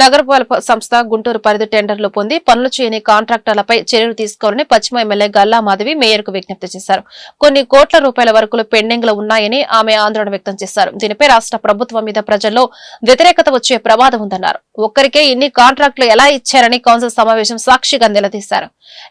నగరపాలక సంస్థ గుంటూరు పరిధి టెండర్లు పొంది పనులు చేయని కాంట్రాక్టర్లపై చర్యలు తీసుకోవాలని పశ్చిమ ఎమ్మెల్యే గల్లా మాధవి మేయర్కు విజ్ఞప్తి చేశారు. కొన్ని కోట్ల రూపాయల వరకు పెండింగ్ లో ఉన్నాయని ఆమె ఆందోళన వ్యక్తం చేశారు. దీనిపై రాష్ట్ర ప్రభుత్వం మీద ప్రజల్లో వ్యతిరేకత వచ్చే ప్రమాదం ఉందన్నారు. ఒక్కరికే ఇన్ని కాంట్రాక్టులు ఎలా ఇచ్చారని కౌన్సిల్ సమావేశం సాక్షిగా నిలదీశారు.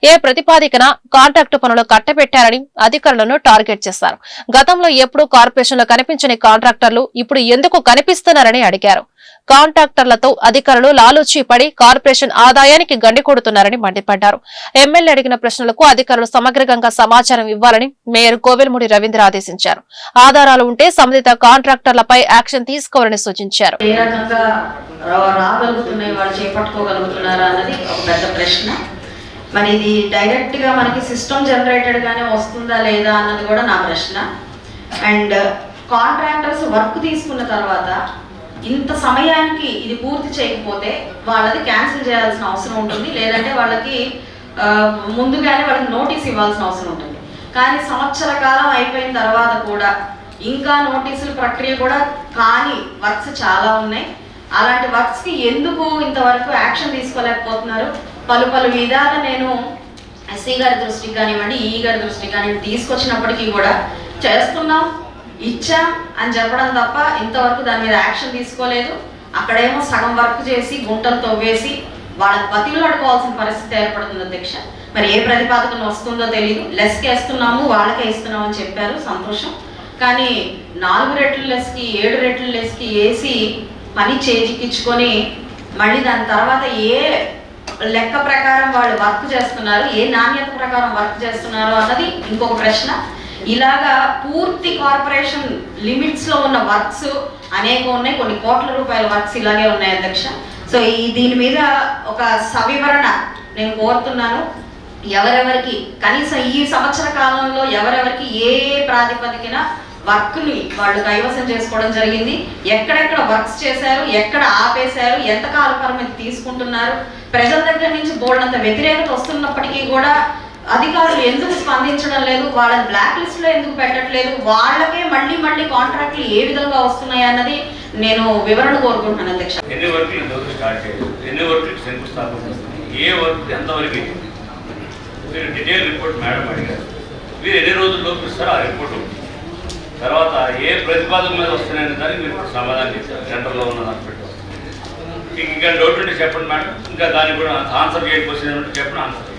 ఏ ప్రతిపాదికన కాంట్రాక్టు పనులు కట్టబెట్టారని అధికారులను టార్గెట్ చేశారు. గతంలో ఎప్పుడూ కార్పొరేషన్లో కనిపించని కాంట్రాక్టర్లు ఇప్పుడు ఎందుకు కనిపిస్తున్నారని అడిగారు. కాంట్రాక్టర్లతో అధికారులు లాలూచీ పడి కార్పొరేషన్ ఆదాయానికి గండి కొడుతున్నారని మండిపడ్డారు. ఎమ్మెల్యే అడిగిన ప్రశ్నలకు అధికారులు సమగ్రంగా సమాచారం ఇవ్వాలని మేయర్ కోవెలమూడి రవీంద్ర ఆదేశించారు. ఆధారాలు ఉంటే సంబంధిత కాంట్రాక్టర్లపై యాక్షన్ తీసుకోవాలని సూచించారు. మరి ఇది డైరెక్ట్ గా మనకి సిస్టమ్ జనరేటెడ్ గానే వస్తుందా లేదా అన్నది కూడా నా ప్రశ్న. అండ్ కాంట్రాక్టర్స్ వర్క్ తీసుకున్న తర్వాత ఇంత సమయానికి ఇది పూర్తి చేయకపోతే వాళ్ళది క్యాన్సిల్ చేయాల్సిన అవసరం ఉంటుంది, లేదంటే వాళ్ళకి ముందుగానే వాళ్ళకి నోటీస్ ఇవ్వాల్సిన అవసరం ఉంటుంది. కానీ సంవత్సర కాలం అయిపోయిన తర్వాత కూడా ఇంకా నోటీసుల ప్రక్రియ కూడా కానీ వర్క్స్ చాలా ఉన్నాయి. అలాంటి వర్క్స్ కి ఎందుకు ఇంతవరకు యాక్షన్ తీసుకోలేకపోతున్నారు? పలు విధాల నేను ఎస్సీ గారి దృష్టికి కానివ్వండి, ఈ గారి దృష్టికి కానివ్వండి తీసుకొచ్చినప్పటికీ కూడా చేస్తున్నాం, ఇచ్చాం అని చెప్పడం తప్ప ఇంతవరకు దాని మీద యాక్షన్ తీసుకోలేదు. అక్కడేమో సగం వర్క్ చేసి గుంటలు తవ్వేసి వాళ్ళకి బతిలు పడుకోవాల్సిన పరిస్థితి ఏర్పడుతుంది అధ్యక్ష. మరి ఏ ప్రతిపాదకన వస్తుందో తెలియదు. లెస్కి వేస్తున్నాము, వాళ్ళకే ఇస్తున్నాం అని చెప్పారు, సంతోషం. కానీ 4 రెట్ల లెస్కి 7 రెట్ల లెస్కి వేసి పని చేజిక్కించుకొని మళ్ళీ దాని తర్వాత ఏ లెక్క ప్రకారం వాళ్ళు వర్క్ చేస్తున్నారు, ఏ నాణ్యత ప్రకారం వర్క్ చేస్తున్నారు అన్నది ఇంకొక ప్రశ్న. ఇలాగా పూర్తి కార్పొరేషన్ లిమిట్స్ లో ఉన్న వర్క్స్ అనేక ఉన్నాయి, కొన్ని కోట్ల రూపాయల వర్క్స్ ఇలాగే ఉన్నాయి అధ్యక్ష. సో దీని మీద ఒక సవివరణ నేను కోరుతున్నాను. ఎవరెవరికి కనీసం ఈ సంవత్సర కాలంలో ఎవరెవరికి ఏ ప్రాతిపదికన వర్క్ని వాళ్ళు కైవసం చేసుకోవడం జరిగింది, ఎక్కడెక్కడ వర్క్స్ చేశారు, ఎక్కడ ఆపేశారు, ఎంత కాల పరిమితి తీసుకుంటున్నారు, ప్రజల దగ్గర నుంచి బోల్డంత వ్యతిరేకత వస్తున్నప్పటికీ కూడా అధికారులు ఎందుకు స్పందించడం లేదు, వాళ్ళని బ్లాక్ లిస్ట్ లో ఎందుకు పెట్టట్లేదు, వాళ్ళకే మళ్ళీ కాంట్రాక్ట్లు ఏ విధంగా వస్తున్నాయి అన్నది నేను వివరణ కోరుకుంటున్నాను అధ్యక్ష. ఎన్ని వర్క్లు ఇంతవరకు స్టార్ట్ చేయలేదు, ఎన్ని వర్క్లు శంకుస్థాపన చేస్తుంది, ఏ వర్క్ ఎంతవరకు మీరు డీటెయిల్ రిపోర్ట్ మేడం అడిగారు. మీరు ఎన్ని రోజుల్లో ఇస్తారో ఆ రిపోర్టు తర్వాత ఏ ప్రతిపాదన మీద వస్తున్నాయనే దానికి మీరు సమాధానం చేశారు. సెంటర్లో ఉన్న హాస్పిటల్ ఇంకా డౌట్ ఉంటే చెప్పండి మేడం, ఇంకా దానికి కూడా ఆన్సర్ చేయని క్వశ్చన్ చెప్పండి, ఆన్సర్